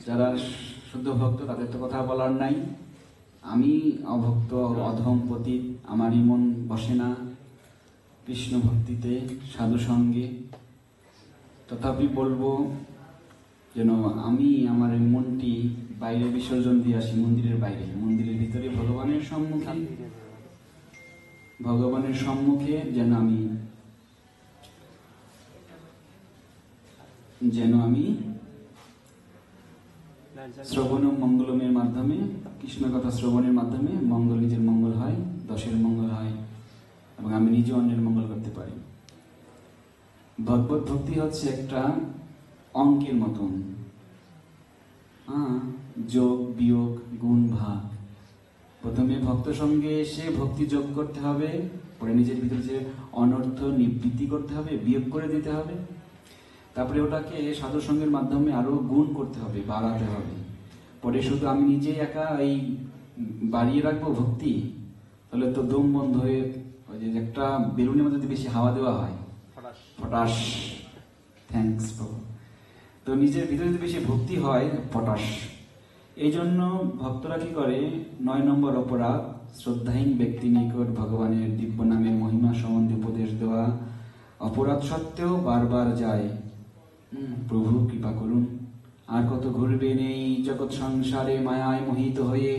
যারা শুদ্ধ ভক্ত তাদের তো কথা বলার নাই। আমি অভক্ত, অধম, পতিত, আমারই মন বসে না কৃষ্ণ ভক্তিতে, সাধু সঙ্গে। তথাপি বলবো যেন আমি আমার এই মনটি বাইরে বিসর্জন দিয়ে আসি, মন্দিরের বাইরে। মন্দিরের ভিতরে ভগবানের সম্মুখে যেন আমি শ্রবণ মঙ্গলমের মাধ্যমে, কৃষ্ণ কথা শ্রবণের মাধ্যমে নিজের মঙ্গল হয়, দশের মঙ্গল হয়, এবং আমি নিজে অন্যের মঙ্গল করতে পারি। ভগবত ভক্তি হচ্ছে একটা অঙ্কের মতন, যোগ বিয়োগ গুণ ভাগ। প্রথমে ভক্ত সঙ্গে এসে ভক্তি যোগ করতে হবে, পরে নিজের ভিতরে যে অনর্থ নিবৃত্তি করতে হবে, বিয়োগ করে দিতে হবে। তারপরে ওটাকে সাধু সঙ্গের মাধ্যমে আরো গুণ করতে হবে, বাড়াতে হবে। পরে শুধু আমি নিজেই একা এই বাড়িয়ে রাখবো ভক্তি, তাহলে তো দম বন্ধ হয়ে, ওই যে একটা বেলুনের মধ্যে বেশি হাওয়া দেওয়া হয়, পটাশ, থ্যাংকস প্রভু। তো নিজের ভিতরে যদি বেশি ভক্তি হয়, পটাশ। এই জন্য ভক্তরা কি করে, 9 নম্বর অপরাধ, শ্রদ্ধাহীন ব্যক্তি নিকট ভগবানের দিব্য নামের মহিমা সম্বন্ধে উপদেশ দেওয়া। অপরাধ সত্ত্বেও বারবার যায়, প্রভু কৃপা করুন, আর কত ঘুরবেন এই জগৎ সংসারে, মায়ায় মোহিত হয়ে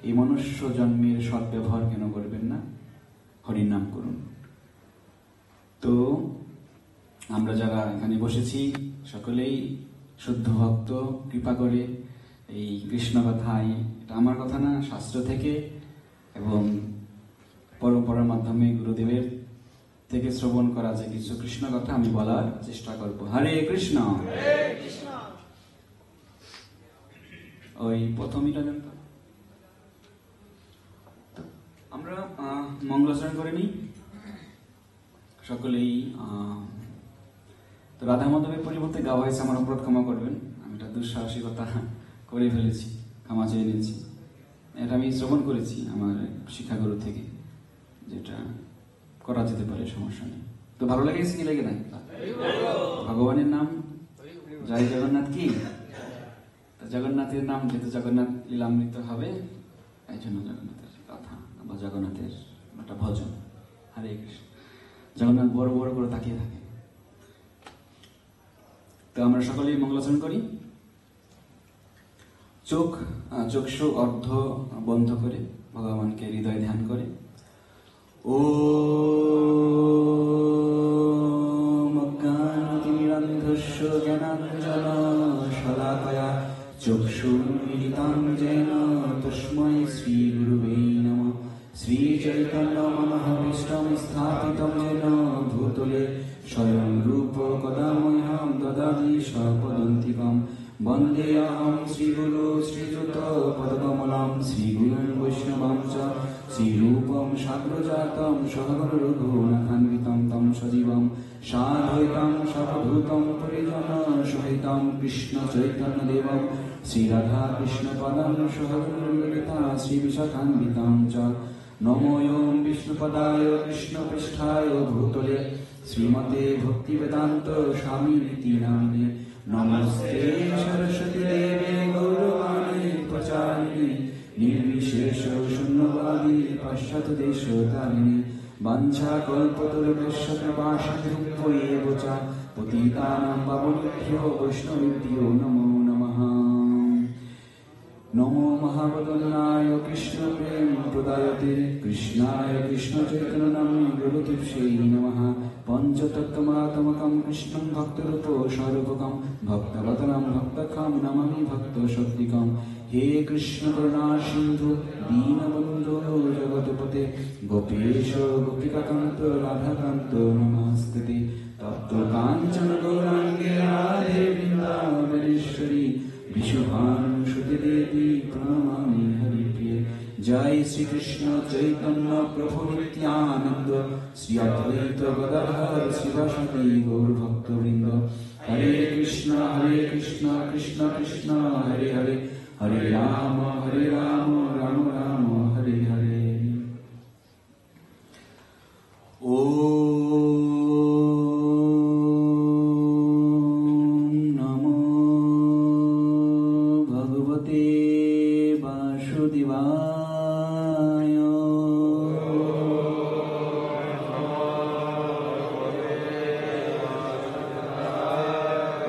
এই মনুষ্য জন্মের সদ্ব্যবহার কেন করবেন না, হরির নাম করুন। তো আমরা যারা এখানে বসেছি সকলেই শুদ্ধ ভক্ত, কৃপা করে এই কৃষ্ণ কথায়, এটা আমার কথা না, শাস্ত্র থেকে এবং পরম্পরার মাধ্যমে গুরুদেবের থেকে শ্রবণ করা যে কিছু কৃষ্ণ কথা আমি বলার চেষ্টা করব। হরে কৃষ্ণ। ওই প্রথমইটা জানত, আমরা মঙ্গলাচরণ করে নিই সকলেই। তো রাধা মাধবের পরিবর্তে গাওয়া হয়েছে, আমার অপরাধ ক্ষমা করবেন, আমি এটা দুঃসাহসিকতা করে ফেলেছি, ক্ষমা চেয়ে নিয়েছি। এটা আমি শ্রবণ করেছি আমার শিক্ষাগুরু থেকে, যেটা করা যেতে পারে, সমস্যা নেই। তো ভালো লেগেছে কি লেগে নাই? ভগবানের নাম জয় জগন্নাথ কি, জগন্নাথের নাম যেহেতু জগন্নাথ লীলামৃত হবে, এই জন্য জগন্নাথের কথা বা জগন্নাথের একটা ভজন। হরে কৃষ্ণ। জগন্নাথ বড় বড় করে তাকিয়ে থাকে। তো আমরা সকলেই মঙ্গলাচরণ করি, চক্ষু অর্ধ বন্ধ করে ভগবানকে হৃদয় ধ্যান করে। ওম অজ্ঞানতিমিরান্ধস্য জ্ঞানাঞ্জন শলাকয়া চক্ষুর্মিলিতাং যেন তস্मै শ্রীগুরুবে নমঃ। শ্রীচৈতন্যমনোভীষ্টং স্থাপিतं येन ভূতলে স্বয়ং রূপ কদা মह्यं দদাতি স্বপদান্তিকं। বন্দেऽহং শ্রীগুরু শ্রীযুত পদকমलं শ্রীগুরুং বৈষ্ণবং চ শ্রীরূপং সাগ্রজাतं সহগণ রঘুনাথান্বিतं तं সজীবं সাদ্বৈतं সাবধূतं পরিজন সহিतं কৃষ্ণ চৈতন্যদেবं শ্রীরাধা কৃষ্ণপদং সহগণ ললিতা শ্রীবিশাখান্বিतं চ। নমো ওম বিষ্ণুপদায় কৃষ্ণপৃষ্ঠায় ভূতলে শ্রীমতে ভক্তিবেদান্ত স্বামিনিতি নামিনে। নমস্তে সরস্বতী দেবে গৌরবাণী প্রচারিণী নির্বিশেষ শূন্যবাদী পাশ্চাত্য দেশতারিণী। বাঞ্ছাকল্পতরুভ্যশ্চ কৃপাসিন্ধুভ্যেব চ পতিতানাং পাবনেভ্যো বৈষ্ণবেভ্যো নমো নমঃ। নমো মহাবদনায় কৃষ্ণ প্রেম প্রদায়তে কৃষ্ণায় কৃষ্ণ চৈতন্য নামে গুরুদেবসে নমঃ। পঞ্চতত্ত্বমাত্মকং কৃষ্ণং ভক্তরূপ স্বরূপকং ভক্তবদনাং ভক্তখাম নমামি ভক্ত শক্তিকং। হে কৃষ্ণ করুণা সিন্ধু দীনবন্ধু জগৎপতে গোপেশ গোপিকাকান্ত রাধাকান্ত নমস্তুতে। তপ্ত কাঞ্চন গৌরাঙ্গে রাধে বৃন্দাবনেশ্বরী বিশুভানুসুতে দেবী প্রণমামি হরিপ্রিয়ে। জয় শ্রীকৃষ্ণ চৈতন্য প্রভু নিত্যানন্দ শ্রী অদ্বৈত গদাধর শ্রীবাসদি গৌর ভক্তবৃন্দ। হরে কৃষ্ণ কৃষ্ণ কৃষ্ণ হরে হরে, হরে রাম রাম রাম হরে হরে। ওম নমো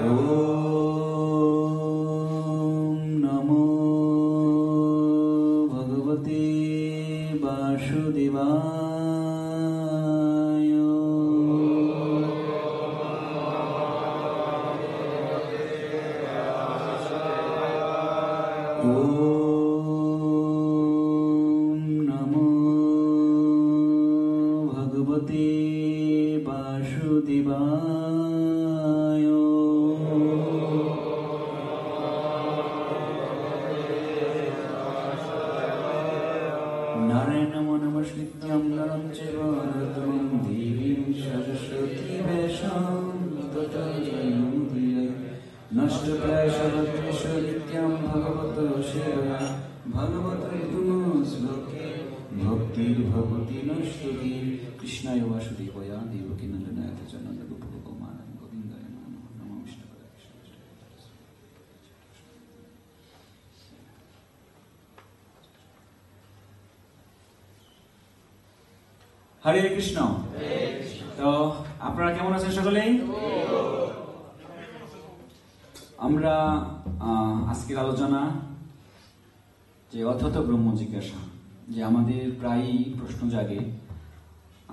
ওম নমো ভগবতে বাসুদেবায়। ওম নমো ভগবতে বাসুদেবায়। নারায়ণং নমস্কৃত্যং নরং চৈব নরোত্তমং দেবীং সরস্বতী ব্যাসং ততো জয়মুদীরয়ে। নষ্টপ্রায়শবদ্বেষু নিত্যং ভগবতো সেবয়া ভগবতো শ্লোকে ভক্তির্ভবতি নষ্টতি। কৃষ্ণায় বাসুদেবায় দেবকী নন্দনায় চ নন্দগোপ গোপকুমারং গোবিন্দায় নমঃ। নমো বিষ্ণুপদায় কৃষ্ণ। হরে কৃষ্ণ। তো আপনারা কেমন আছেন সকলেই? আমরা আজকের আলোচনা যে অথত ব্রহ্ম জিজ্ঞাসা, যে আমাদের প্রায়ই প্রশ্ন জাগে,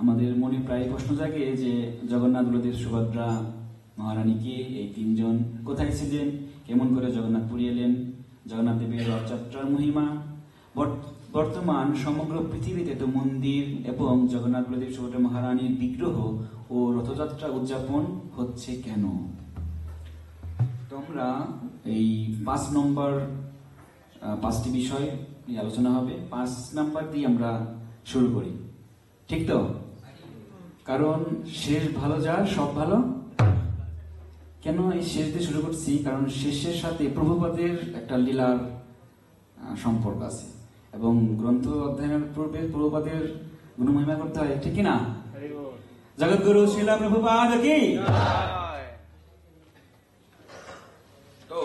আমাদের মনে প্রায় প্রশ্ন জাগে যে জগন্নাথ, বলদেব, সুভদ্রা, মহারানী কে? এই তিনজন কোথায় ছিলেন? কেমন করে জগন্নাথ পুরী এলেন? জগন্নাথ দেবের রথযাত্রার মহিমা। বর্তমান সমগ্র পৃথিবীতে তো মন্দির এবং জগন্নাথ, বলদেব, সুভদ্রা, মহারানীর বিগ্রহ ও রথযাত্রা উদযাপন হচ্ছে কেন? তোমরা এই 5 নম্বর 5টি বিষয় নিয়ে আলোচনা হবে। 5 নাম্বার দিয়ে আমরা শুরু করি, ঠিক তো? কারণ শেষ ভালো, যার সব ভালো। কেন এই শেষ দিয়ে শুরু করছি? কারণ শেষের সাথে প্রভুপাদের একটা লীলার সম্পর্ক আছে, এবং গ্রন্থ অধ্যয়নের পূর্বে প্রভুপাদের গুণমহিমা করতে হয়, ঠিক কিনা? জগৎগুরু শ্রীলা প্রভুপাদ কি? তো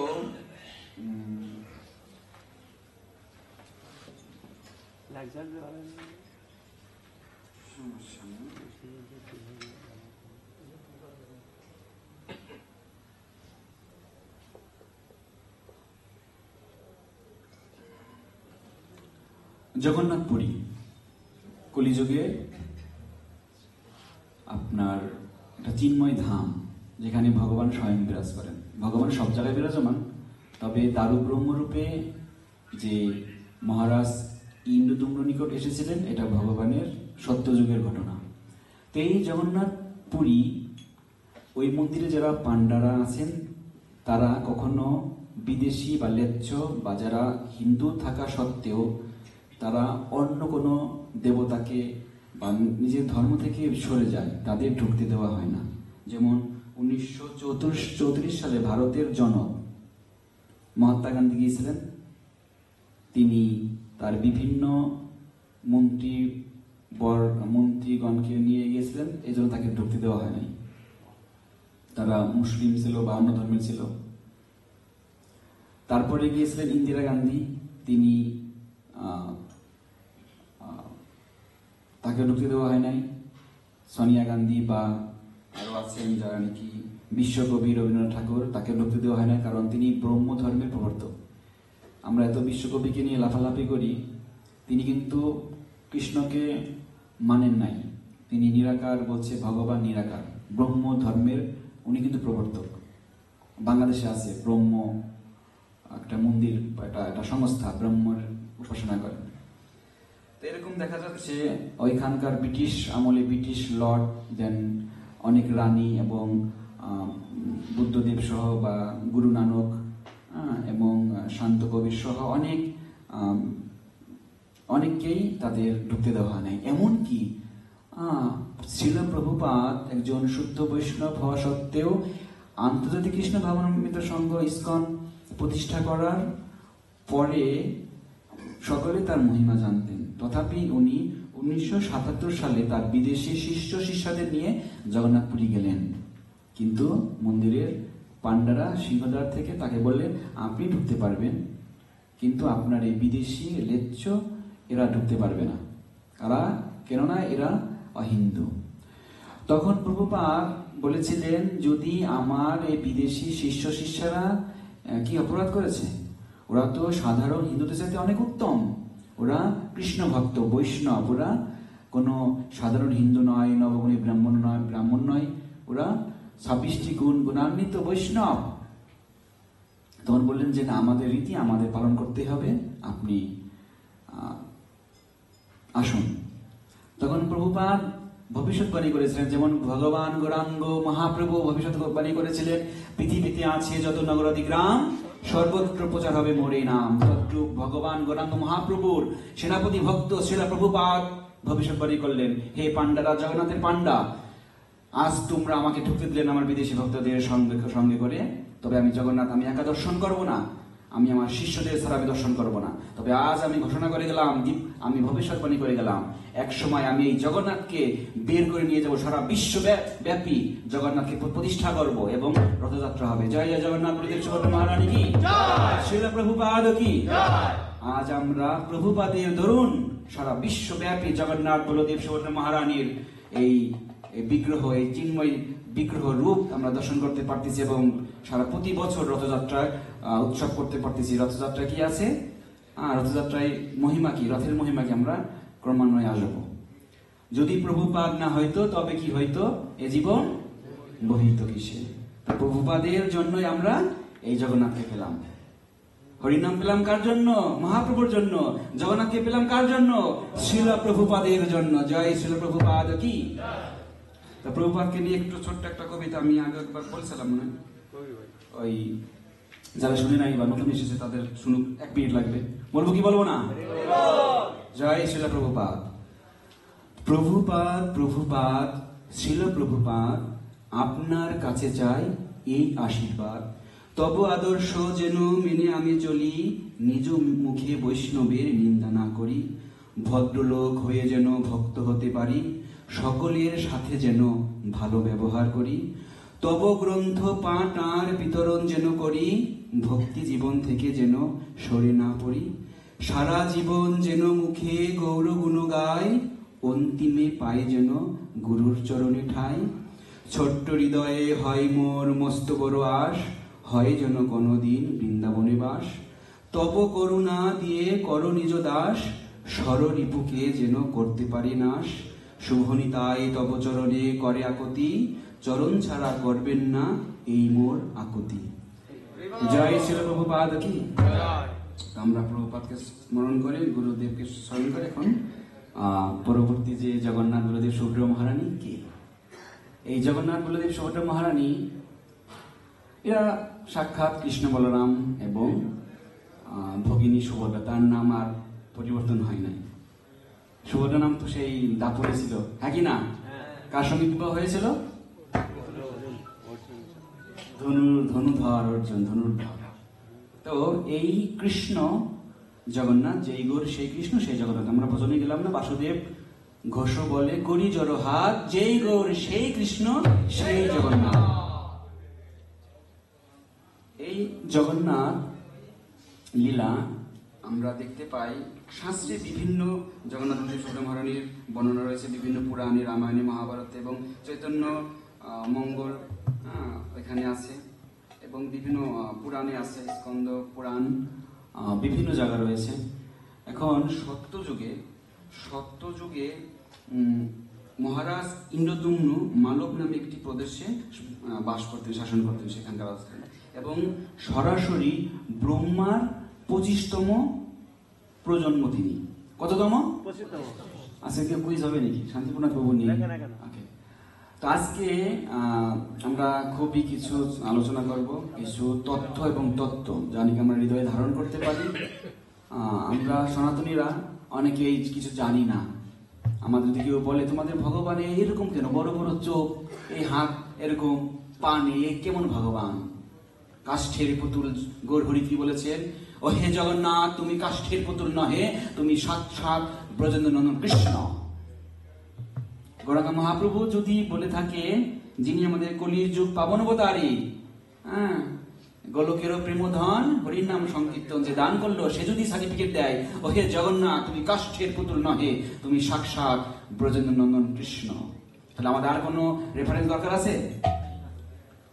জগন্নাথ পুরী কলিযুগে আপনার একটা চিন্ময় ধাম, যেখানে ভগবান স্বয়ং বিরাজ করেন। ভগবান সব জায়গায় বিরাজমান, তবে দারু ব্রহ্মরূপে যে মহারাজ ইন্দ্রদুম্ন নিকট এসেছিলেন, এটা ভগবানের সত্যযুগের ঘটনা। তো এই জগন্নাথ পুরী, ওই মন্দিরে যারা পাণ্ডারা আছেন তারা কখনো বিদেশি বা লেচ্ছ বা যারা হিন্দু থাকা সত্ত্বেও তারা অন্য কোনো দেবতাকে বা নিজের ধর্ম থেকে সরে যায়, তাদের ঢুকতে দেওয়া হয় না। যেমন 1934 সালে ভারতের জনক মহাত্মা গান্ধী গিয়েছিলেন, তিনি তার বিভিন্ন মন্ত্রীগণকে নিয়ে গিয়েছিলেন, এই জন্য তাকে ঢুকতে দেওয়া হয় নাই। তারা মুসলিম ছিল বা অন্য ধর্মের ছিল। তারপরে গিয়েছিলেন ইন্দিরা গান্ধী, তিনি তাকে ঢুকতে দেওয়া হয় নাই। সোনিয়া গান্ধী বা আরো আছেন যারা নাকি বিশ্বকবি রবীন্দ্রনাথ ঠাকুর, তাকে ঢুকতে দেওয়া হয় না, কারণ তিনি ব্রহ্ম ধর্মের প্রবর্তক। আমরা এত বিশ্বকবিকে নিয়ে লাফালাফি করি, তিনি কিন্তু কৃষ্ণকে মানেন নাই। তিনি নিরাকার বলছে, ভগবান নিরাকার, ব্রহ্ম ধর্মের উনি কিন্তু প্রবর্তক। বাংলাদেশে আছে ব্রহ্ম একটা মন্দির, একটা সংস্থা, ব্রহ্মের উপাসনা করেন। তো এরকম দেখা যাচ্ছে ওইখানকার ব্রিটিশ আমলে ব্রিটিশ লর্ড, দেন অনেক রানী এবং বুদ্ধদেব সহ বা গুরু নানক এবং শান্ত কবির সহ অনেককেই তাদের ঢুকতে দেওয়া হয় নাই। এমনকি শ্রীল প্রভুপাদ একজন শুদ্ধ বৈষ্ণব হওয়া সত্ত্বেও আন্তর্জাতিক কৃষ্ণ ভাবনামৃত সংঘ ইসকন প্রতিষ্ঠা করার পরে সকলে তার মহিমা জানতেন। তথাপি উনি 1977 সালে তার বিদেশি শিষ্যদের নিয়ে জগন্নাথ পুরী গেলেন, কিন্তু মন্দিরের পাণ্ডারা সিংহদ্বার থেকে তাকে বললেন, আপনি ঢুকতে পারবেন, কিন্তু আপনার এই বিদেশি লেচ্ছ এরা ঢুকতে পারবে না। কেননা এরা অহিন্দু। তখন প্রভুপাদ বলেছিলেন, যদি আমার এই বিদেশি শিষ্য শিষ্যরা কি অপরাধ করেছে, ওরা তো সাধারণ হিন্দুদের সাথে অনেক উত্তম, ওরা কৃষ্ণ ভক্ত বৈষ্ণব, ওরা কোনো সাধারণ হিন্দু নয়, নবগুণী ব্রাহ্মণ নয়, ওরা 26টি গুণান্বিত বৈষ্ণব। তখন বললেন যে না, আমাদের রীতি আমাদের পালন করতে হবে, আপনি আসুন। তখন প্রভুপাদ ভবিষ্যৎবাণী করেছিলেন, যেমন ভগবান গৌরাঙ্গ মহাপ্রভু ভবিষ্যৎবাণী করেছিলেন, পৃথিবীতে আছে যত নগরাদি গ্রাম, সর্বত্র প্রচার হবে মোর এই নাম। তদ্রূপ ভগবান গৌরাঙ্গ মহাপ্রভুর সেনাপতি ভক্ত শ্রীলা প্রভুপাদ ভবিষ্যৎবাণী করলেন, হে পান্ডারা, জগন্নাথের পান্ডা, আজ তোমরা আমাকে ঢুকতে দিলেন আমার বিদেশি ভক্তদের সঙ্গে করে, তবে আমি জগন্নাথ আমি একা দর্শন করব না, আমি আমার শিষ্যদের ছাড়া আমি দর্শন করব না। তবে আজ আমি ঘোষণা করে গেলাম, আমি ভবিষ্যৎবাণী করে গেলাম, এক সময় আমি এই জগন্নাথকে বের করে নিয়ে যাব, সারা বিশ্বব্যাপী জগন্নাথকে প্রতিষ্ঠা করব এবং রথযাত্রা হবে। জয় জয় জগন্নাথ বলদেব সুভদ্রা মহারানী কি, শ্রীল প্রভুপাদ কি। আজ আমরা প্রভুপাদের দরুন সারা বিশ্বব্যাপী জগন্নাথ বলদেব সুভদ্রা মহারানীর এই বিগ্রহ, এই চিন্ময় বিগ্রহ রূপ আমরা দর্শন করতে পারতেছি এবং সারা প্রতি বছর রথযাত্রায় উৎসব করতে পারতেছি। রথযাত্রা কি আছে, রথযাত্রায় মহিমা কি, রথের মহিমা কি আমরা ক্রমান্বয়ে আসবো। যদি প্রভুপাদ না হইতো তবে কি হইতো, এ জীবন বহিত কিসে। প্রভুপাদের জন্যই আমরা এই জগন্নাথকে পেলাম, হরিনাম পেলাম কার জন্য, মহাপ্রভুর জন্য। জগন্নাথকে পেলাম কার জন্য, শ্রীল প্রভুপাদের জন্য। জয় শ্রীল প্রভুপাদ কি। প্রভুপাদকে নিয়ে একটু ছোট্ট একটা কবিতা আমি আগে একবার বলছিলাম, মনে ওই যারা শুনে নাই বা নতুন এসেছে তাদের শুনুক, 1 মিনিট লাগবে। বলবো কি বলবো না? জয় শ্রীল প্রভুপাদ। প্রভুপাদ প্রভুপাদ শ্রীল প্রভুপাদ, আপনার কাছে চাই এই আশীর্বাদ, তব আদর্শ যেন মেনে আমি চলি, নিজ মুখে বৈষ্ণবের নিন্দা না করি, ভদ্রলোক হয়ে যেন ভক্ত হতে পারি, সকলের সাথে যেন ভালো ব্যবহার করি, তব গ্রন্থ পাঠ আর বিতরণ যেন করি, ভক্তি জীবন থেকে যেন সরে না পড়ি, সারা জীবন যেন মুখে গৌর গুণ গাই, অন্তিমে পাই যেন গুরুর চরণে ঠাই, ছোট্ট হৃদয়ে হয় মোর মস্ত বড় আশ, হয় যেন কোনদিন বৃন্দাবনে বাস, তব করুণা দিয়ে কর নিজ দাস, সররিপুকে যেন করতে পারি নাশ, শুভনিতাই তব চরণে করে আকতি, চরণ ছাড়া করবেন না এই মোর আকুতি। জয় শ্রী প্রভুপাদ কি। আমরা প্রভুপাদকে স্মরণ করে, গুরুদেবকে স্মরণ করে এখন পরবর্তী যে জগন্নাথ বলদেব সুভদ্রা মহারানী কে। এই জগন্নাথ বলদেব সুভদ্রা মহারানী এরা সাক্ষাৎ কৃষ্ণ বলরাম এবং ভগিনী সুভদ্রা, তার নাম আর পরিবর্তন হয় নাই। সুভদ্রা নাম তো সেই দাপুরে ছিল, হ্যাঁ কি না? কার সঙ্গে বিবাহ হয়েছিল? ধনুধর অর্জুন, ধনুর্ধর। তো এই কৃষ্ণ জগন্নাথ, যেই গৌর সেই কৃষ্ণ সেই জগন্নাথ। আমরা ভজনে গেলাম না, বাসুদেব ঘোষ বলে করি জড় হাত, যেই গৌর সেই কৃষ্ণ সেই জগন্নাথ। এই জগন্নাথ লীলা আমরা দেখতে পাই শাস্ত্রে, বিভিন্ন জগন্নাথ সুভদ্রা মহারানীর বর্ণনা রয়েছে বিভিন্ন পুরাণে, রামায়ণে, মহাভারতে এবং চৈতন্য মঙ্গল এখানে আছে এবং বিভিন্ন পুরাণে আছে, স্কন্দ পুরাণ, বিভিন্ন জায়গা রয়েছে। এখন সত্যযুগে মহারাজ ইন্দ্রদ্যুম্ন মালব নামে একটি প্রদেশে বাস করতেন, শাসন করতেন সেখানকার রাজধানী, এবং সরাসরি ব্রহ্মার 25তম প্রজন্ম তিনি। কততম? 25তম। আচ্ছা, কেউ কুইজ হবে নাকি? শান্তিপূর্ণ প্রভু নিয়ে। তো আজকে আমরা খুবই কিছু আলোচনা করব, কিছু তথ্য এবং তত্ত্ব যা নাকি আমরা হৃদয়ে ধারণ করতে পারি। আমরা সনাতনীরা অনেকেই কিছু জানি না। আমাদের যদি কেউ বলে তোমাদের ভগবান এরকম কেন, বড় বড় চোখ, এই হাত এরকম, পা নেই, কেমন ভগবান? কাষ্ঠের পুতুল। গৌর হরি কি বলেছেন? ও হে জগন্নাথ, তুমি কাষ্ঠের পুতুল নহে, তুমি সাক্ষাৎ ব্রজেন্দ্র নন্দন কৃষ্ণ। গৌরাঙ্গ মহাপ্রভু যদি বলে থাকে, যিনি আমাদের কলির যুগ পাবন অবতারী, গোলকেরও প্রেমধন হরির নাম সংকীর্তন যে দান করলো, সে যদি সার্টিফিকেট দেয়, ও হে জগন্নাথ, তুমি কাষ্ঠের পুতুল নহে, তুমি সাক্ষাৎ ব্রজেন্দ্র নন্দন কৃষ্ণ। তাহলে আমাদের আর কোনো রেফারেন্স দরকার আছে?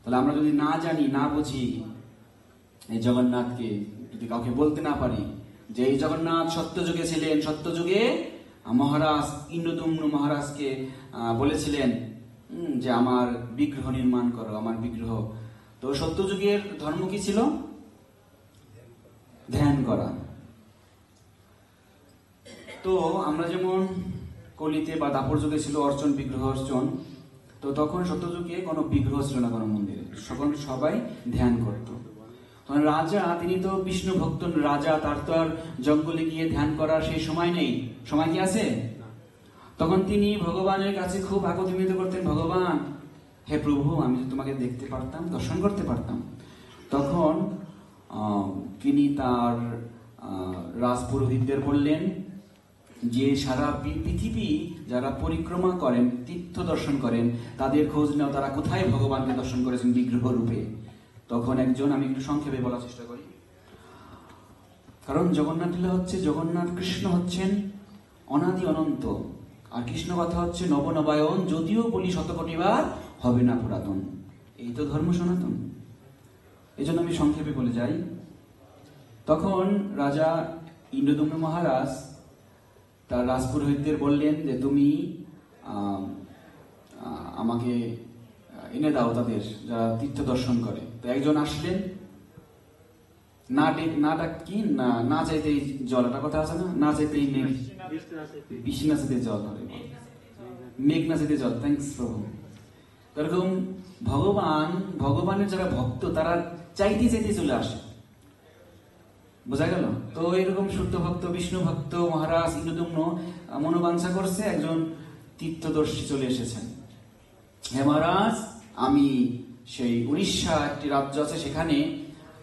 তাহলে আমরা যদি না জানি, না বুঝি এই জগন্নাথকে, যদি কাউকে বলতে না পারি যে এই জগন্নাথ সত্যযুগে ছিলেন, সত্যযুগে মহারাজ ইন্দ্রদম্ন মহারাজকে বলেছিলেন যে আমার বিগ্রহ নির্মাণ করো, আমার বিগ্রহ। তো সত্যযুগের ধর্ম কি ছিল? ধ্যান করা। তো আমরা যেমন কলিতে বা দাপর যুগে ছিল অর্চন, বিগ্রহ অর্চন, তো তখন সত্যযুগে কোনো বিগ্রহ ছিল না কোনো মন্দিরে, সবাই ধ্যান করত। রাজা, তিনি তো বিষ্ণু ভক্ত রাজা, তার তো আর জঙ্গলে গিয়ে ধ্যান করার সেই সময় নেই। সময় কি আছে? তখন তিনি ভগবানের কাছে খুব আকুতি মিনতি করতেন, ভগবান, হে প্রভু, আমি যদি তোমাকে দেখতে পারতাম, দর্শন করতে পারতাম। তখন তিনি তার রাজপুরোহিতদের বললেন যে সারা পৃথিবী যারা পরিক্রমা করেন, তীর্থ দর্শন করেন, তাদের খোঁজ নাও, তারা কোথায় ভগবানকে দর্শন করেছেন বিগ্রহ রূপে। তখন একজন, আমি একটু সংক্ষেপে বলার চেষ্টা করি, কারণ জগন্নাথ লীলা হচ্ছে, জগন্নাথ কৃষ্ণ হচ্ছেন অনাদি অনন্ত, আর কৃষ্ণ কথা হচ্ছে নবনবায়ন, যদিও বলি শতকোটিবার হবে না পুরাতন। এই তো ধর্ম সনাতন। এই জন্য আমি সংক্ষেপে বলে যাই। তখন রাজা ইন্দ্রদম্ন মহারাজ তার রাজপুরোহিতদের বললেন যে তুমি আমাকে এনে দাও তাদের যারা তীর্থ দর্শন করে। তো একজন আসলেন, না চাইতেই জল, একটা কথা আছে না, না চাইতেই মেঘ, বৃষ্টি না চাইতে জল ধরে, মেঘ না চাইতে জল। থ্যাংকস প্রভু। এরকম ভগবানের যারা ভক্ত, তারা চাইতে চাইতে চলে আসে, বোঝা গেল? তো এরকম শুদ্ধ ভক্ত, বিষ্ণু ভক্ত মহারাজ ইন্দ্রদম্ন মনোবাঞ্ছা করছে, একজন তীর্থদর্শী চলে এসেছেন। হে মহারাজ, আমি সেই উড়িষ্যা একটি রাজ্য আছে, সেখানে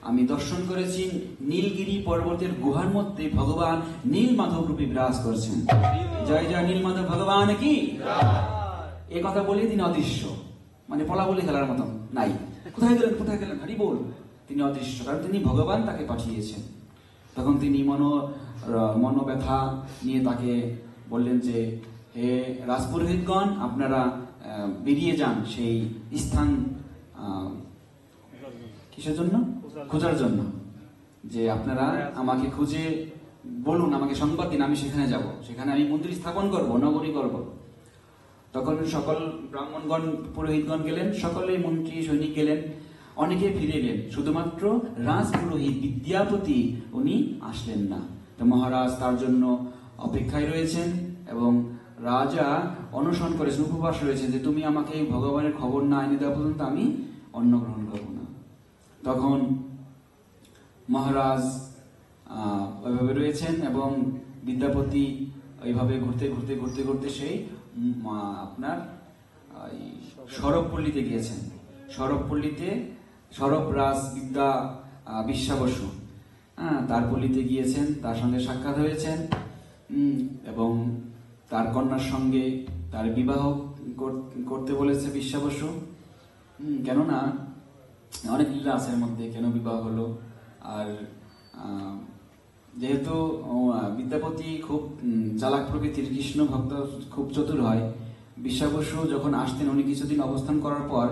আমি দর্শন করেছি নীলগিরি পর্বতের গুহার মধ্যে ভগবান নীল মাধব রূপে বিরাজ করছেন। জয় জয় নীল মাধব ভগবান কি। এ কথা বলে তিনি অদৃশ্য, মানে পলা বলে খেলার মতন নাই। কোথায় গেলেন, কোথায় গেলেন, হরি বল। তিনি অদৃশ্য, কারণ তিনি ভগবান তাকে পাঠিয়েছেন। তখন তিনি মনোব্যথা নিয়ে তাকে বললেন যে হে রাজপুরোহিতগণ, আপনারা বেরিয়ে যান সেই স্থান কিসের জন্য? খোঁজার জন্য। যে আপনারা আমাকে খুঁজে বলুন, আমাকে সংবাদ দিন, আমি সেখানে যাব, সেখানে আমি মন্দির স্থাপন করব, নগরী করব। তখন সকল ব্রাহ্মণগণ, পুরোহিতগণ গেলেন, সকলে মন্ত্রী সৈনিক গেলেন, অনেকে ফিরে এলেন, শুধুমাত্র রাজপুরোহিত বিদ্যাপতি উনি আসলেন না। তো মহারাজ তার জন্য অপেক্ষায় রয়েছেন এবং রাজা অনশন করেছেন, উপবাস রয়েছেন যে তুমি আমাকে এই ভগবানের খবর না এনে দেওয়া পর্যন্ত আমি অন্ন গ্রহণ করব না। তখন মহারাজ ওইভাবে রয়েছেন এবং বিদ্যাপতি ওইভাবে ঘুরতে ঘুরতে ঘুরতে ঘুরতে সেই আপনার সরবপল্লীতে গিয়েছেন। সরবপল্লীতে সরবরাজ বিশ্বা বসু, তার পল্লীতে গিয়েছেন, তার সঙ্গে সাক্ষাৎ হয়েছেন এবং তার কন্যার সঙ্গে তার বিবাহ করতে বলেছে বিশ্বা বসু। কেননা অনেক লীলা আছে এর মধ্যে, কেন বিবাহ হলো। আর যেহেতু বিদ্যাপতি খুব চালাক প্রকৃতির, কৃষ্ণ ভক্ত, খুব চতুর হয়, বিশ্বা বসু যখন আসতেন, উনি কিছুদিন অবস্থান করার পর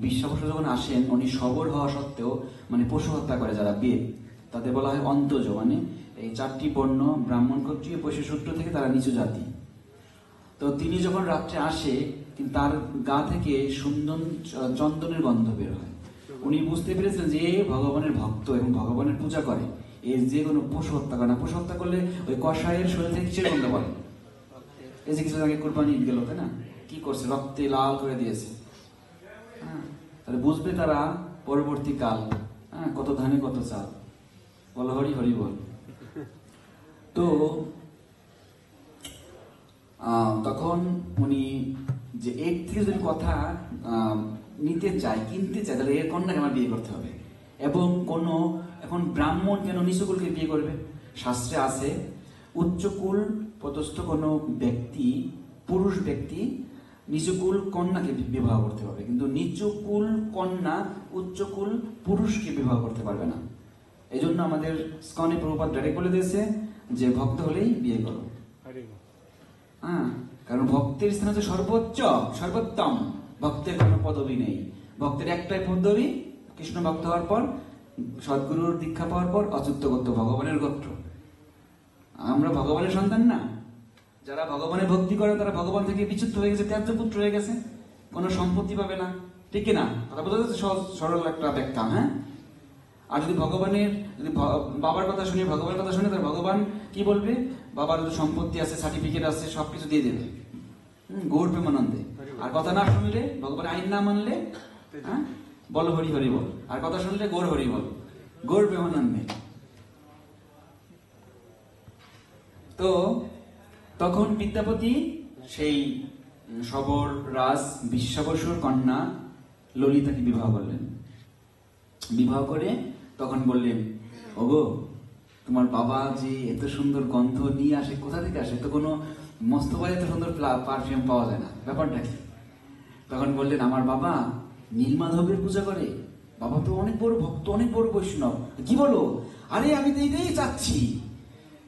বিশ্বা বসু যখন আসেন, উনি সবর হওয়া সত্ত্বেও মানে পশু হত্যা করে যারা বেদ, তাদের বলা হয় অন্তজ, মানে এই 4টি বর্ণ, ব্রাহ্মণ, ক্ষত্রিয়, বৈশ্য, শূদ্র থেকে তারা নিচু জাতি। তো তিনি যখন রাত্রে আসে, কিন্তু তার গা থেকে চন্দনের গন্ধ বের হয়। উনি বুঝতে পেরেছিলেন যে ভগবানের ভক্ত এবং ভগবানের পূজা করে, এর যে কোনো পশু হত্যা করে না। পশু হত্যা করলে ওই কষায়ের শরীর থেকে কিসের গন্ধ বলে? এই যে কিছু আগে কোরবানি ঈদ গেল, তাই না, কি করছে, রক্তে লাল করে দিয়েছে। তাহলে বুঝবে তারা পরবর্তী কাল, কত ধানে কত চাল, বল হরি হরি বল। তো তখন উনি যে এর থেকে যদি কথা নিতে চায়, কিনতে চায়, তাহলে এর কন্যাকে আমার বিয়ে করতে হবে। এবং এখন ব্রাহ্মণ কেন নিচুকুলকে বিয়ে করবে? শাস্ত্রে আছে উচ্চকুল পদস্থ কোনো ব্যক্তি, পুরুষ ব্যক্তি নিচুকুল কন্যাকে বিবাহ করতে পারবে, কিন্তু নিচুকুল কন্যা উচ্চকুল পুরুষকে বিবাহ করতে পারবে না। এই জন্য আমাদের স্কনে প্রভুপাদ ডাইরেক্ট বলে দিয়েছে যে ভক্ত হলেই বিয়ে করো। কারণ ভক্তের স্থান হচ্ছে সর্বোচ্চ, সর্বোত্তম। ভক্তের কোনো পদবি নেই, ভক্তের একটাই পদবি, কৃষ্ণ ভক্ত হওয়ার পর, সদ্গুরুর দীক্ষা পাওয়ার পর অচ্যুত গোত্র, ভগবানের গোত্র। আমরা ভগবানের সন্তান না। যারা ভগবানের ভক্তি করে তারা ভগবান থেকে বিচ্যুত হয়ে গেছে, ত্যায্য পুত্র হয়ে গেছে, কোনো সম্পত্তি পাবে না, ঠিক না? কথা বোঝা যাচ্ছে? সহজ সরল একটা ব্যাখ্যা। হ্যাঁ, আর যদি ভগবানের, যদি বাবার কথা শুনে, ভগবানের কথা শুনে, তার ভগবান কি বলবে? বাবার যদি সম্পত্তি আছে, সার্টিফিকেট আছে, সবকিছু দিয়ে দেবে, গৌর প্রেমানন্দে। আর কথা না শুনলে, ভগবানের আইন না মানলে, হ্যাঁ, বল হরি হরি বল। আর কথা শুনলে গৌর হরি বল, গৌর প্রেমানন্দে। তো তখন বিদ্যাপতি সেই সবর রাজ বিশ্বাবসুর কন্যা ললিতাকে বিবাহ করলেন। বিবাহ করে তখন বললেন, ওগো, তোমার বাবা যে এত সুন্দর গন্ধ নিয়ে আসে, কোথা থেকে আসে? তো কোনো মস্তবায় এত সুন্দর পারফিউম পাওয়া যায় না, ব্যাপারটা কি? তখন বললেন, আমার বাবা নীলমাধবের পূজা করে। বাবা তো অনেক বড় ভক্ত, অনেক বড় বৈষ্ণব। কি বলো? আরে আমি তো এইটাই চাচ্ছি।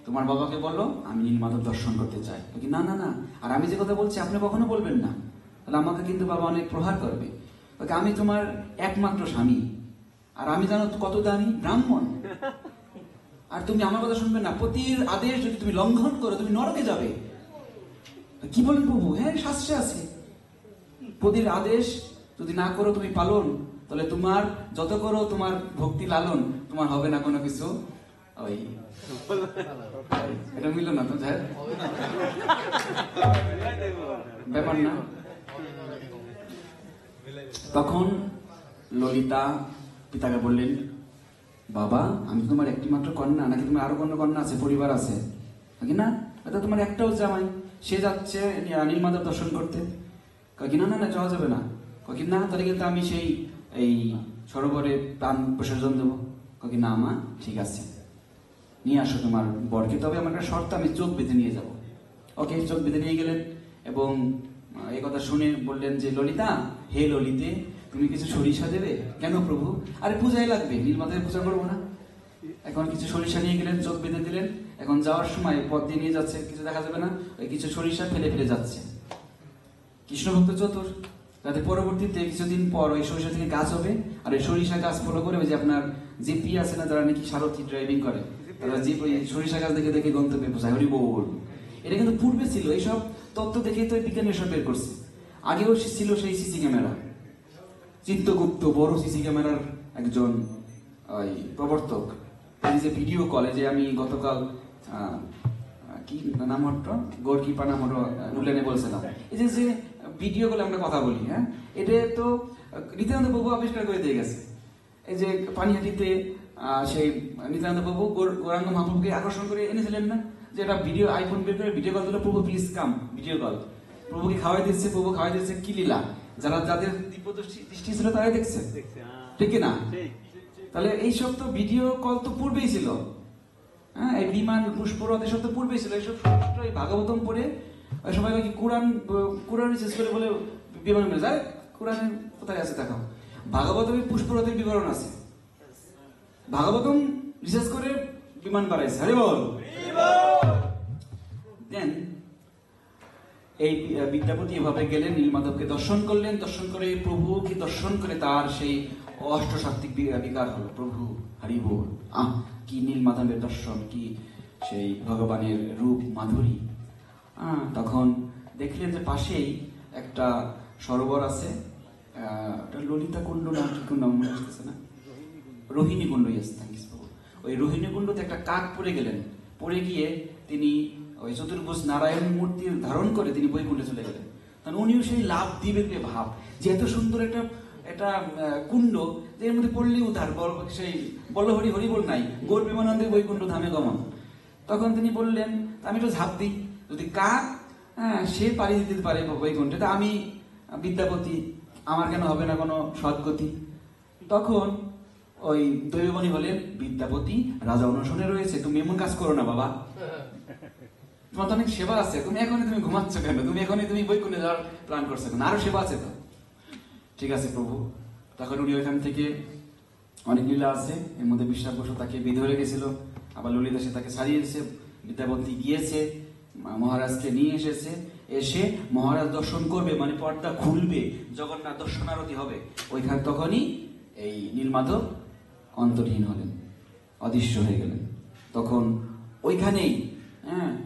তোমার বাবাকে বলো আমি নীলমাধব দর্শন করতে চাই। না না না, আর আমি যে কথা বলছি আপনি কখনো বলবেন না, তাহলে আমাকে কিন্তু বাবা অনেক প্রহার করবে। আমি তোমার একমাত্র স্বামী, আর আমি জানো কত দামি, ব্রাহ্মণ, আর তুমি আমার কথা শুনবে না। পতির আদেশ যদি তুমি লঙ্ঘন করো, তুমি নরকে যাবে। কি বলেন প্রভু? হ্যাঁ, শাস্ত্রে আছে, পতির আদেশ যদি না করো তুমি পালন, তাহলে তোমার যত করো তোমার ভক্তি লালন, তোমার হবে না কোনো কিছু। ওই এটা মিলল না তো, যাই ব্যাপার না। তখন ললিতা পিতাকে বললেন, বাবা আমি তোমার একটি মাত্র কন্যা, নাকি তোমার আরো কোনো কন্যা আছে, পরিবার আছে নাকি? না, এটা তোমার একটাও জামাই, সে যাচ্ছে নীলমাধব দর্শন করতে। কাকি না না না, যাওয়া যাবে না। কাকি না, তাহলে কিন্তু আমি সেই এই সরোবরে প্রাণ বিসর্জন দেবো। কাকি না মা, ঠিক আছে, নিয়ে আসো তোমার বরকে, তবে আমার একটা শর্ত, আমি চোখ বেঁধে নিয়ে যাব। ওকে, চোখ বেঁধে নিয়ে গেলেন এবং এই কথা শুনে বললেন যে, ললিতা, হে ললিতে, তুমি কিছু সরিষা দেবে। কেন প্রভু? আরে পূজায় লাগবে, নীলমাধবের পূজা করবো না। এখন কিছু সরিষা নিয়ে গেলেন, চোখ বেঁধে দিলেন। এখন যাওয়ার সময় পথ দিয়ে নিয়ে যাচ্ছে, কিছু দেখা যাবে না, ওই কিছু সরিষা ফেলে ফেলে যাচ্ছে। কৃষ্ণ ভক্ত চতুর, যাতে পরবর্তীতে কিছুদিন পর ওই সরিষা থেকে গাছ হবে, আর ওই সরিষা গাছ ফলো করে ওই যে আপনার জিপি আছে না, যারা নাকি সারথি ড্রাইভিং করে, তারা জিপ ওই সরিষা গাছ দেখে দেখে গন্তব্যে পৌঁছায়। হরি বল। এটা কিন্তু পূর্বে ছিল, এইসব তত্ত্ব দেখে তো বিজ্ঞানী এসব বের করছে। আগেও ছিল সেই সিসি ক্যামেরা। চিত্তগুপ্ত বড় সিসি ক্যামেরার একজন ওই প্রবর্তক। এই যে ভিডিও কলে, যে আমি গতকাল কি নাম হতো, গোরকিপা নাম হতো, উল্লেনে বলছিলাম, এই যে ভিডিও কলে আমরা কথা বলি, হ্যাঁ, এটা তো নিত্যানন্দ প্রভু আবিষ্কার করে দিয়ে গেছে। এই যে পানিহাটিতে সেই নিত্যানন্দ প্রভু গৌরাঙ্গ মহাপ্রভুকে আকর্ষণ করে এনেছিলেন না, যে এটা ভিডিও, আইফোন বের করে ভিডিও কল দিল, প্রভু প্লিজ কাম, ভিডিও কল। প্রভুকে খাওয়াই দিচ্ছে, প্রভু খাওয়াই দিচ্ছে, কি লীলা! যারা যাদের দিব্য দৃষ্টি ছিল তারাই দেখছে, ঠিক না? তাহলে এইসব তো ভিডিও কল তো পূর্বেই ছিল। হ্যাঁ, এই বিমান পুষ্পরথ এসব তো পূর্বেই ছিল। এইসব এই ভাগবতম পড়ে সবাই কি কোরআন রিসার্চ করে বলে বিমান মেরে যায়। কোরআনের কোথায় আছে দেখো? ভাগবতমে পুষ্পরথের বিবরণ আছে। ভাগবতম রিসার্চ করে বিমান বাড়াইছে। আরে বল। দেন এই বিদ্যাপতি এভাবে গেলেন, নীলমাধবকে দর্শন করলেন, দর্শন করে প্রভুকে দর্শন করে তার সেই অষ্টসাত্ত্বিক বিকার হলো। প্রভু হরি বল। কি নীলমাধবের দর্শন, কি সেই ভগবানের রূপ মাধুরী। তখন দেখলেন যে পাশেই একটা সরোবর আছে, ললিতা কুণ্ড না, কি কুণ্ড মনে আসতেছে না, রোহিণী কুণ্ড। ইয়েস, থ্যাংক ইউ প্রভু। ওই রোহিণী কুণ্ডতে একটা কাক পড়ে গেলেন। পড়ে গিয়ে তিনি ওই চতুর্ভুজ নারায়ণ মূর্তি ধারণ করে তিনি বৈকুণ্ঠে চলে গেলেন। কারণ উনিও সেই লাভ দিবে ভাব, যে এত সুন্দর একটা কুণ্ড, যে এর মধ্যে পড়লেই উদ্ধার, সেই বল্ল হরি হরি বল নাই, গৌর প্রেমানন্দে বৈকুণ্ঠ ধামে গমন। তখন তিনি বললেন, আমি একটু ঝাঁপ দিই, যদি কাক সে পাড়ি দিতে পারে বৈকুণ্ঠে, তা আমি বিদ্যাপতি, আমার কেন হবে না কোনো সদ্গতি? তখন ওই দৈবমণি বলেন, বিদ্যাপতি রাজা অনশনে রয়েছে, তুমি এমন কাজ করো না বাবা, তোমার তো অনেক সেবা আছে, তুমি ঘুমাচ্ছ কেন? তুমি বৈকুণ্ঠে যাওয়ার প্ল্যান করছো কেন? আরো সেবা আছে তো। ঠিক আছে প্রভু। তখন উনি ওইখান থেকে, অনেক লীলা আছে এর মধ্যে, বিশ্বাস বসু তাকে বেঁধে ধরে গেছিল, আবার ললিতা সে তাকে ছাড়িয়ে এসেছে, বিদ্যাপতি গিয়েছে, মহারাজকে নিয়ে এসেছে এসে মহারাজ দর্শন করবে, মানে পর্দা খুলবে, জগন্নাথ দর্শনারতি হবে, ওইখানে তখনই এই নীলমাধব অন্তর্হীন হলেন, অদৃশ্য হয়ে গেলেন। তখন ওইখানেই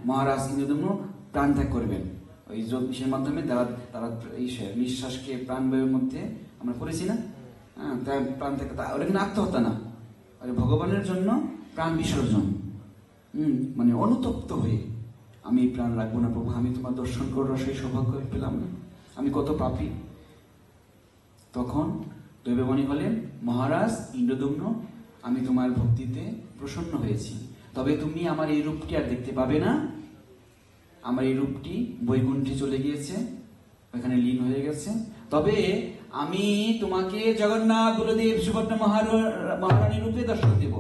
মহারাজ ইন্দ্রদম্ন প্রাণ ত্যাগ করবেন। ওই জ্যোতিষের মাধ্যমে তারা তারা এই নিঃশ্বাসকে প্রাণবায়ুর মধ্যে আমরা পড়েছি না, প্রাণ ত্যাগ, ওটা কিন্তু আত্মহত্যা না, ভগবানের জন্য প্রাণ বিসর্জন। মানে অনুতপ্ত হয়ে, আমি প্রাণ রাখবো না প্রভু, আমি তোমার দর্শন করার সেই সৌভাগ্য পেলাম না, আমি কত পাপী। তখন দৈববাণী হলেন, মহারাজ ইন্দ্রদম্ন, আমি তোমার ভক্তিতে প্রসন্ন হয়েছি, তবে তুমি আমার এই রূপটি আর দেখতে পাবে না। আমার এই রূপটি বৈকুণ্ঠে চলে গিয়েছে, ওখানে লীন হয়ে গেছে। তবে আমি তোমাকে জগন্নাথ বলদেব সুভদ্রা মহারানী রূপে দর্শন দেব,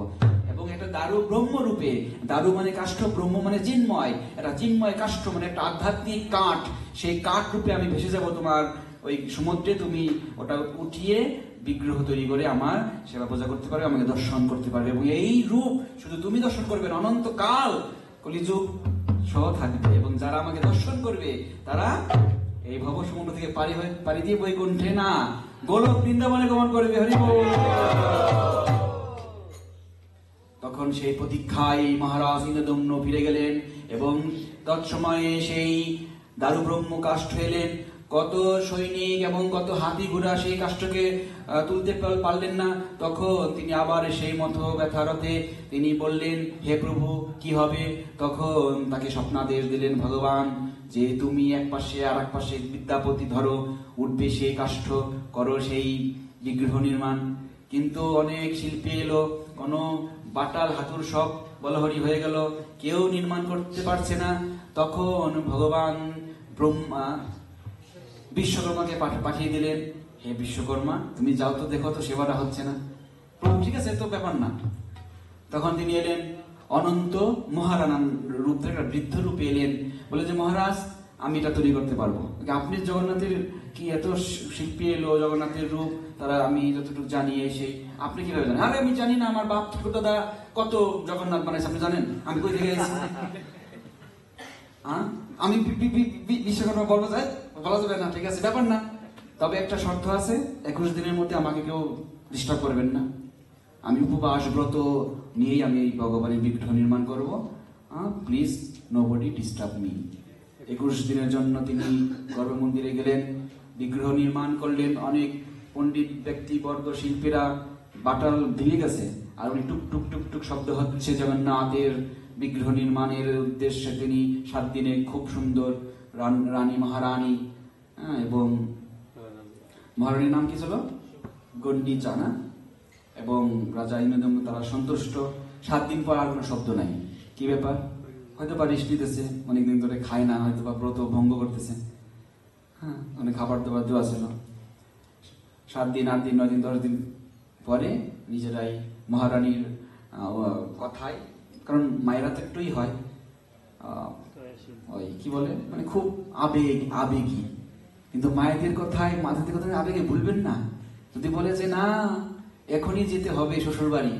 এবং একটা দারু ব্রহ্ম রূপে। দারু মানে কাষ্ঠ, ব্রহ্ম মানে চিন্ময়, একটা চিন্ময় কাষ্ঠ মানে একটা আধ্যাত্মিক কাঠ। সেই কাঠ রূপে আমি ভেসে যাব তোমার ওই সমুদ্রে, তুমি ওটা উঠিয়ে বিগ্রহ তৈরি করে আমার সেবা পূজা করতে পারবে, আমাকে দর্শন করতে পারবে, এবং এই রূপ শুধু তুমি দর্শন করবে না, অনন্তকাল কলিযুগ সহ থাকবে, এবং যারা আমাকে দর্শন করবে তারা এই ভব সমুদ্র থেকে পাড়ি দিয়ে বৈকুণ্ঠে না, গোলক বৃন্দাবনে গমন করবে। হরি বল। তখন সেই প্রতীক্ষায় মহারাজ ইন্দ্রদম্ন ফিরে গেলেন, এবং তৎসময়ে সেই দারু ব্রহ্ম কাষ্ঠ এলেন। কত সৈনিক এবং কত হাতি ঘোড়া সেই কাষ্ঠকে তুলতে পারলেন না। তখন তিনি আবার সেই মতো ব্যথারতে তিনি বললেন, হে প্রভু, কি হবে? তখন তাকে স্বপ্নাদেশ দিলেন ভগবান, যে তুমি এক পাশে আর এক পাশে বিদ্যাপতি ধরো, উঠবে সেই কাষ্ঠ, করো সেই বিগ্রহ নির্মাণ। কিন্তু অনেক শিল্পী এলো, কোনো বাটাল হাতুর সব বলহরি হয়ে গেল, কেউ নির্মাণ করতে পারছে না। তখন ভগবান ব্রহ্মা বিশ্বকর্মাকে পাঠিয়ে দিলেন, হে বিশ্বকর্মা, তুমি যাও তো, দেখো তো সেবাটা হচ্ছে না। প্রভু, ঠিক আছে, তো ব্যাপার না। তখন তিনি এলেন অনন্ত মহারানান রূপ ধরে, একটা বৃদ্ধ রূপে এলেন, বলে যে মহারাজ, আমি এটা তৈরি করতে পারবো। আপনি জগন্নাথের কি এত শিল্পী এলো, জগন্নাথের রূপ, তারা আমি যতটুকু জানি এসে, আপনি কিভাবে জানেন? আরে আমি জানি না, আমার বাপ দাদা কত জগন্নাথ বানাইছে, আপনি জানেন? আমি কই থেকে এসেছি? আমি বিশ্বকর্মা বলবো, যাই বলা যাবে না, ঠিক আছে, ব্যাপার না। তবে একটা শর্ত আছে, 21 দিনের মধ্যে আমাকে কেউ ডিস্টার্ব করবেন না। আমি উপবাস ব্রত নিয়েই আমি এই ভগবানের বিগ্রহ নির্মাণ করবো, প্লিজ নোবডি ডিস্টার্ব মি। 21 দিনের জন্য তিনি গর্ভ মন্দিরে গেলেন, বিগ্রহ নির্মাণ করলেন। অনেক পণ্ডিত ব্যক্তিবর্গ, শিল্পীরা, বাটাল ভেঙে গেছে, আর উনি টুক টুক টুক টুক শব্দ হচ্ছে জগন্নাথের বিগ্রহ নির্মাণের উদ্দেশ্যে। তিনি 7 দিনে খুব সুন্দর রানী মহারানী, এবং মহারানীর নাম কি ছিল? গন্ডিচা না? এবং রাজা ইন্দ্রদম্ন তারা সন্তুষ্ট। 7 দিন পর আর কোনো শব্দ নাই। কি ব্যাপার? হয়তো বা রেস্ট নিতেছে, অনেকদিন ধরে খায় না, হয়তো বা ব্রত ভঙ্গ করতেছে, অনেক খাবার দাবার দেওয়া ছিল। 7 দিন, 8 দিন, 9 দিন, 10 দিন পরে নিজেরাই মহারানীর কথায়, কারণ মায়েরা তো একটুই হয়, ওই কি বলে, মানে খুব আবেগী, কিন্তু মায়েদের কথায়, মাদের কথায় আবেগে ভুলবেন না। যদি বলে যে না এখনই যেতে হবে শ্বশুর বাড়ি,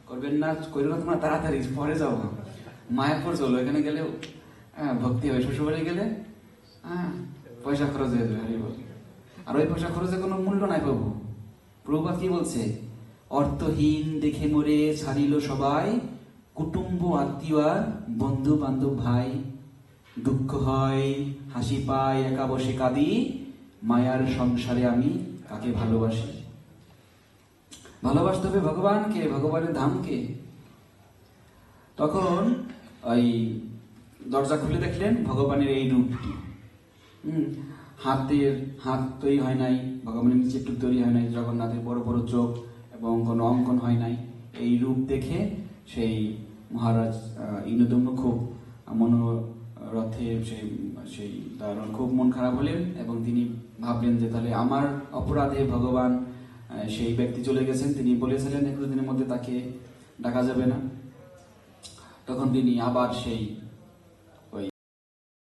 করবেন না, কইরো না তোমরা, তাড়াতাড়ি পরে যাবো, মায়ের পর চলো, এখানে গেলেও ভক্তি হবে, শ্বশুর বাড়ি গেলে পয়সা খরচ হয়ে যাবে। আর ওই পয়সা খরচে কোনো মূল্য নাই প্রভু। প্রভুপাদ কি বলছে? অর্থহীন দেখে মরে ছাড়িল সবাই, কুটুম্ব আত্মীয় বন্ধু বান্ধব ভাই, দুঃখ হয় হাসি পায় একা বসে কাঁদি, মায়ার সংসারে আমি কাকে ভালোবাসি। ভালোবাসতে হবে ভগবানকে, ভগবানের ধামকে। তখন ওই দরজা খুলে দেখলেন ভগবানের এই রূপটি। হাত তৈরি হয় নাই, ভগবানের নিচে একটু তৈরি হয় নাই, জগন্নাথের বড় বড় চোখ এবং কোনো অঙ্কন হয় নাই। এই রূপ দেখে সেই মহারাজ ইন্দ্রদম্ন খুব মনোরথে সেই তার খুব মন খারাপ হলেন, এবং তিনি ভাবলেন যে তাহলে আমার অপরাধে ভগবান সেই ব্যক্তি চলে গেছেন, তিনি বলেছিলেন 21 দিনের মধ্যে তাকে ডাকা যাবে না। তখন তিনি আবার সেই